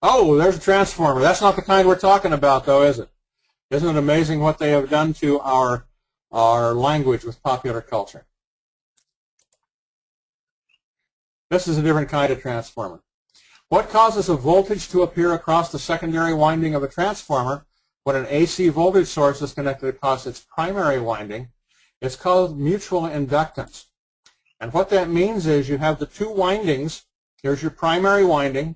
Oh, there's a transformer. That's not the kind we're talking about, though, is it? Isn't it amazing what they have done to our language with popular culture? This is a different kind of transformer. What causes a voltage to appear across the secondary winding of a transformer when an AC voltage source is connected across its primary winding? It's called mutual inductance. And what that means is you have the two windings. Here's your primary winding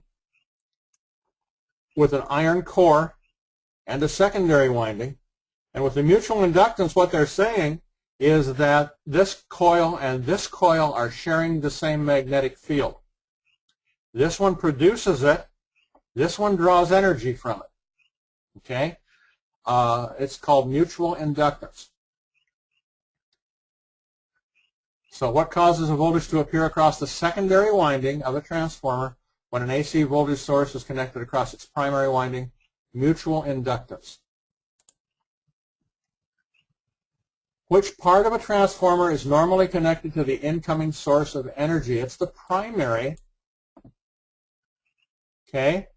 with an iron core and a secondary winding. And with the mutual inductance, what they're saying is that this coil and this coil are sharing the same magnetic field. This one produces it. This one draws energy from it. Okay? It's called mutual inductance. So what causes a voltage to appear across the secondary winding of a transformer when an AC voltage source is connected across its primary winding? Mutual inductance. Which part of a transformer is normally connected to the incoming source of energy? It's the primary. Okay?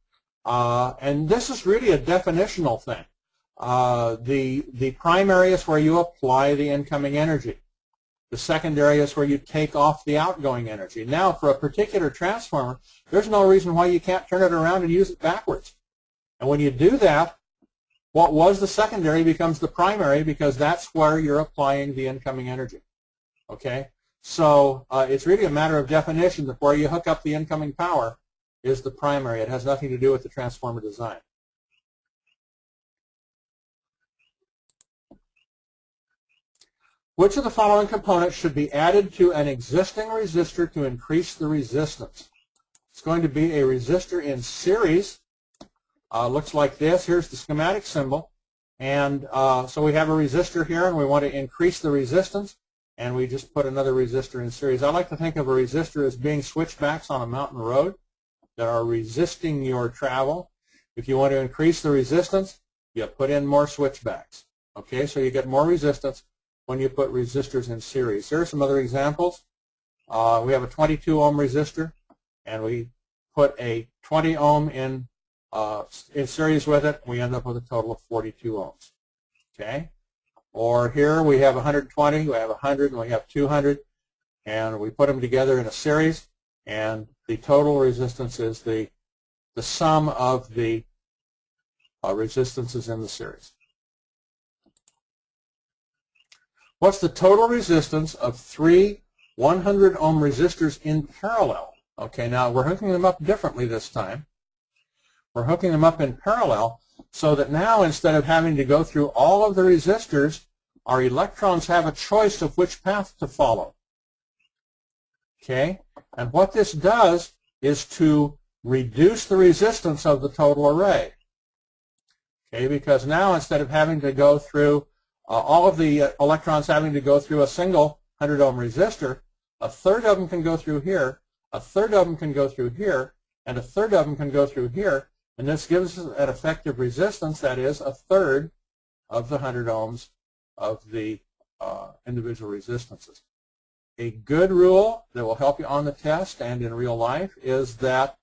And this is really a definitional thing. The primary is where you apply the incoming energy. The secondary is where you take off the outgoing energy. Now, for a particular transformer, there's no reason why you can't turn it around and use it backwards. And when you do that, what was the secondary becomes the primary, because that's where you're applying the incoming energy. Okay? So it's really a matter of definition that where you hook up the incoming power is the primary. It has nothing to do with the transformer design. Which of the following components should be added to an existing resistor to increase the resistance? It's going to be a resistor in series. Looks like this. Here's the schematic symbol. And so we have a resistor here, and we want to increase the resistance, and we just put another resistor in series. I like to think of a resistor as being switchbacks on a mountain road that are resisting your travel. If you want to increase the resistance, you put in more switchbacks. Okay, so you get more resistance when you put resistors in series. Here are some other examples. We have a 22 ohm resistor, and we put a 20 ohm in series with it. We end up with a total of 42 ohms. Okay? Or here we have 120, we have 100, and we have 200, and we put them together in a series, and the total resistance is the sum of the resistances in the series. What's the total resistance of three 100 ohm resistors in parallel? Okay, now we're hooking them up differently this time. We're hooking them up in parallel so that now, instead of having to go through all of the resistors, our electrons have a choice of which path to follow. Okay, and what this does is to reduce the resistance of the total array. Okay, because now, instead of having to go through all of the electrons having to go through a single 100 ohm resistor, a third of them can go through here, a third of them can go through here, and a third of them can go through here, and this gives us an effective resistance that is a third of the 100 ohms of the individual resistances. A good rule that will help you on the test and in real life is that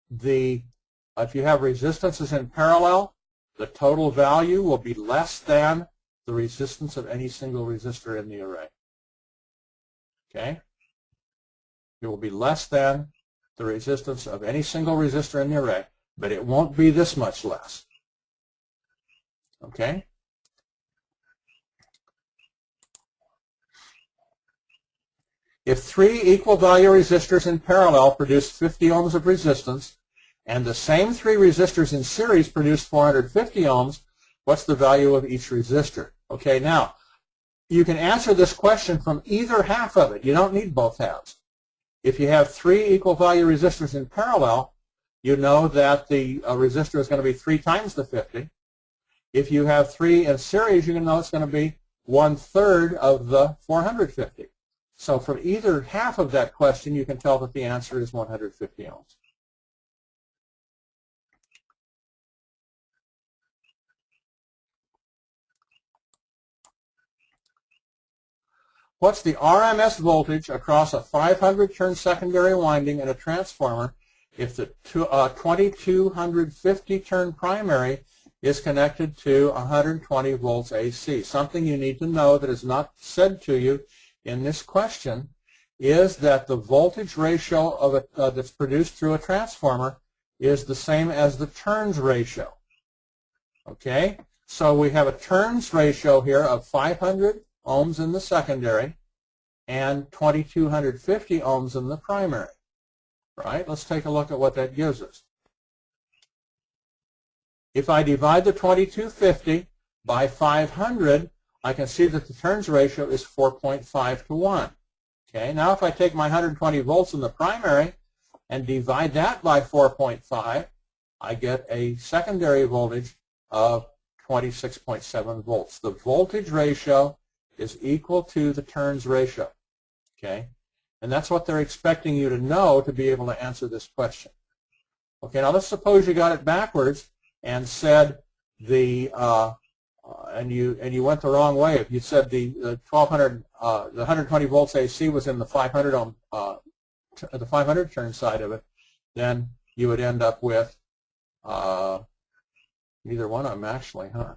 if you have resistances in parallel, the total value will be less than the resistance of any single resistor in the array. Okay? It will be less than the resistance of any single resistor in the array, but it won't be this much less. Okay? If three equal value resistors in parallel produce 50 ohms of resistance, and the same three resistors in series produce 450 ohms, what's the value of each resistor? Okay, now, you can answer this question from either half of it. You don't need both halves. If you have three equal value resistors in parallel, you know that the resistor is going to be 3 times the 50. If you have three in series, you can know it's going to be 1/3 of the 450. So from either half of that question, you can tell that the answer is 150 ohms. What's the RMS voltage across a 500 turn secondary winding in a transformer if the 2250 turn primary is connected to 120 volts AC. Something you need to know that is not said to you in this question is that the voltage ratio of that's produced through a transformer is the same as the turns ratio. Okay, so we have a turns ratio here of 500 ohms in the secondary and 2250 ohms in the primary. Right? Let's take a look at what that gives us. If I divide the 2250 by 500, I can see that the turns ratio is 4.5 to 1. Okay, now if I take my 120 volts in the primary and divide that by 4.5, I get a secondary voltage of 26.7 volts. The voltage ratio is equal to the turns ratio. Okay, and that's what they're expecting you to know to be able to answer this question. Okay, now let's suppose you got it backwards and said the and you went the wrong way. If you said the 120 volts AC was in the 500 ohm the 500 turn side of it, then you would end up with neither one of them actually, huh?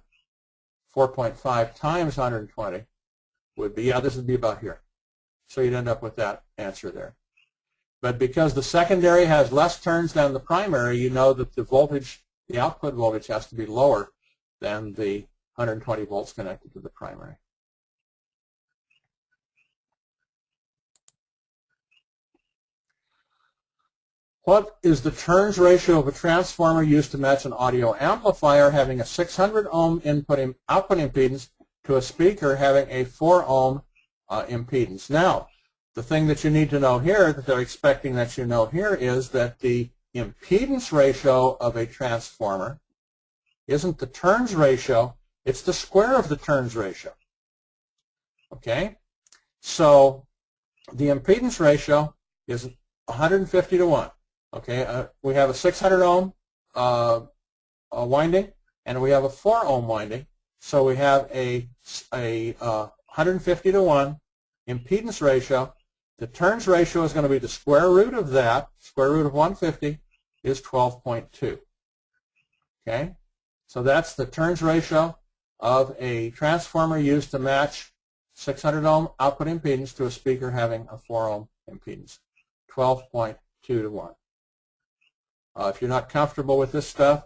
4.5 times 120 would be, this would be about here. So you'd end up with that answer there. But because the secondary has less turns than the primary, you know that the voltage, the output voltage has to be lower than the 120 volts connected to the primary. What is the turns ratio of a transformer used to match an audio amplifier having a 600 ohm output impedance to a speaker having a 4 ohm impedance? Now, the thing that you need to know here, that they're expecting that you know here, is that the impedance ratio of a transformer isn't the turns ratio, it's the square of the turns ratio. Okay? So the impedance ratio is 150 to 1. Okay? We have a 600 ohm winding, and we have a 4 ohm winding. So we have a 150 to 1 impedance ratio. The turns ratio is going to be the square root of that. Square root of 150 is 12.2. Okay? So that's the turns ratio of a transformer used to match 600 ohm output impedance to a speaker having a 4 ohm impedance. 12.2 to 1. If you're not comfortable with this stuff,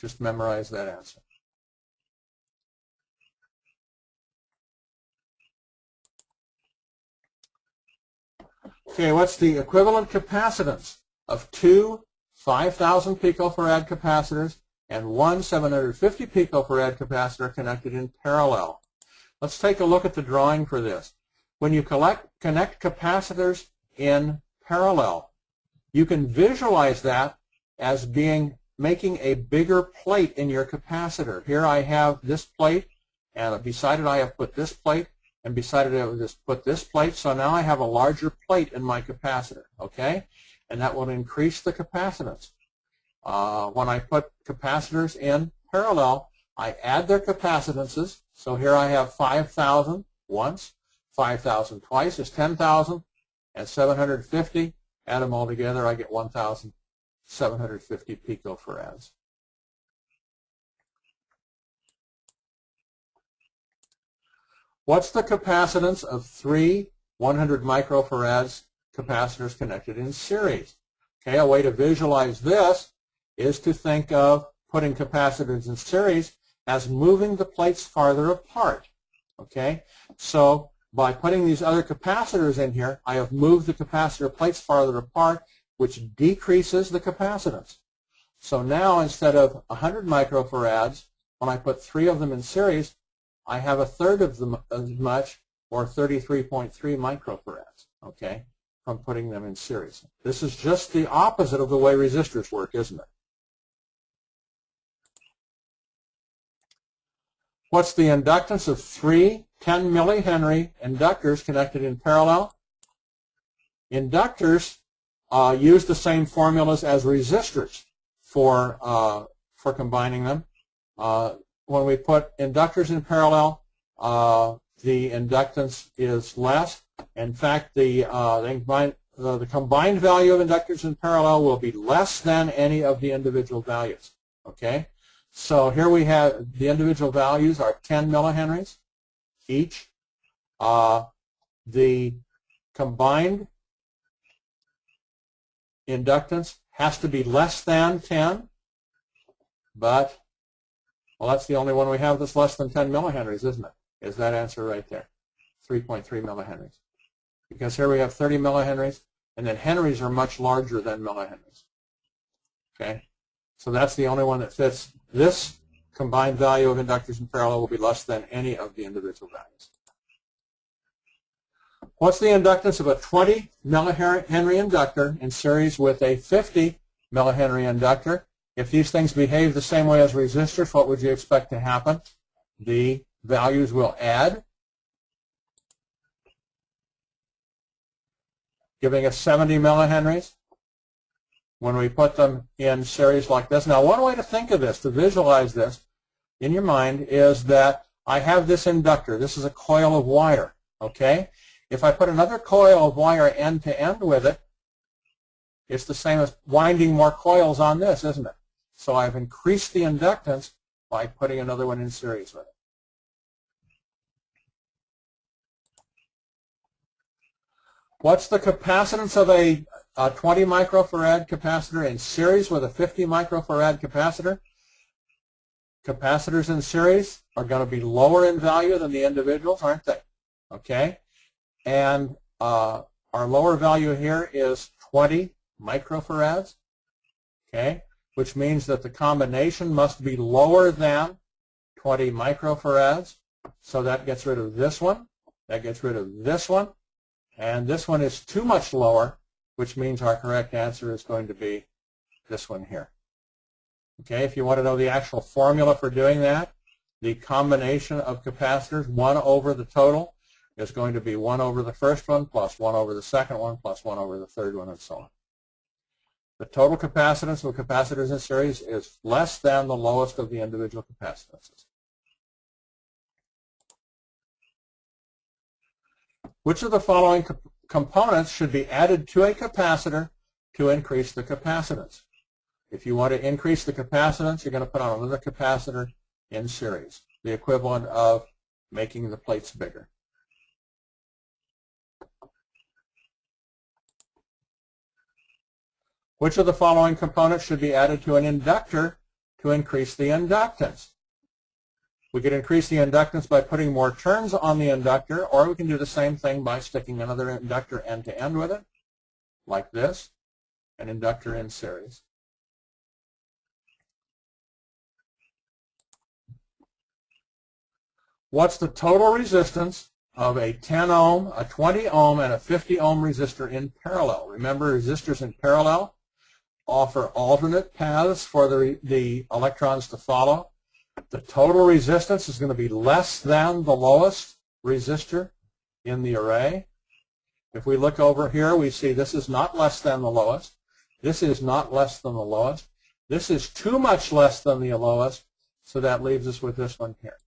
just memorize that answer. Okay, what's the equivalent capacitance of two 5,000 picofarad capacitors and one 750 picofarad capacitor connected in parallel? Let's take a look at the drawing for this. When you connect capacitors in parallel, you can visualize that as making a bigger plate in your capacitor. Here I have this plate, and beside it I have put this plate, and beside it I will just put this plate. So now I have a larger plate in my capacitor, okay? And that will increase the capacitance. When I put capacitors in parallel, I add their capacitances. So here I have 5,000 once, 5,000 twice is 10,000, and 750. Add them all together, I get 1,750 picofarads. What's the capacitance of three 100 microfarads capacitors connected in series? Okay, a way to visualize this is to think of putting capacitors in series as moving the plates farther apart. Okay, so by putting these other capacitors in here, I have moved the capacitor plates farther apart, which decreases the capacitance. So now instead of 100 microfarads, when I put three of them in series, I have a third of them as much, or 33.3 microfarads, okay, from putting them in series. This is just the opposite of the way resistors work, isn't it? What's the inductance of three 10 millihenry inductors connected in parallel? Inductors use the same formulas as resistors for combining them. When we put inductors in parallel, the inductance is less. In fact, the combined value of inductors in parallel will be less than any of the individual values. Okay? So here we have the individual values are 10 millihenries each. The combined inductance has to be less than 10, but, well, that's the only one we have that's less than 10 millihenries, isn't it? Is that answer right there, 3.3 millihenries. Because here we have 30 millihenries, and then henries are much larger than millihenries. Okay? So that's the only one that fits. This combined value of inductors in parallel will be less than any of the individual values. What's the inductance of a 20 millihenry inductor in series with a 50 millihenry inductor? If these things behave the same way as resistors, what would you expect to happen? The values will add, giving us 70 millihenries when we put them in series like this. Now, one way to think of this, to visualize this in your mind, is that I have this inductor. This is a coil of wire, okay? If I put another coil of wire end to end with it, it's the same as winding more coils on this, isn't it? So I've increased the inductance by putting another one in series with it. What's the capacitance of a 20 microfarad capacitor in series with a 50 microfarad capacitor? Capacitors in series are going to be lower in value than the individuals, aren't they? Okay? And our lower value here is 20 microfarads, okay, which means that the combination must be lower than 20 microfarads. So that gets rid of this one, that gets rid of this one, and this one is too much lower, which means our correct answer is going to be this one here. Okay, if you want to know the actual formula for doing that, the combination of capacitors, 1 over the total, is going to be 1 over the first one plus 1 over the second one plus 1 over the third one, and so on. The total capacitance of capacitors in series is less than the lowest of the individual capacitances. Which of the following components should be added to a capacitor to increase the capacitance? If you want to increase the capacitance, you're going to put on another capacitor in series, the equivalent of making the plates bigger. Which of the following components should be added to an inductor to increase the inductance? We could increase the inductance by putting more turns on the inductor, or we can do the same thing by sticking another inductor end to end with it, like this, an inductor in series. What's the total resistance of a 10 ohm, a 20 ohm, and a 50 ohm resistor in parallel? Remember, resistors in parallel offer alternate paths for the electrons to follow. The total resistance is going to be less than the lowest resistor in the array. If we look over here, we see this is not less than the lowest. This is not less than the lowest. This is too much less than the lowest, so that leaves us with this one here.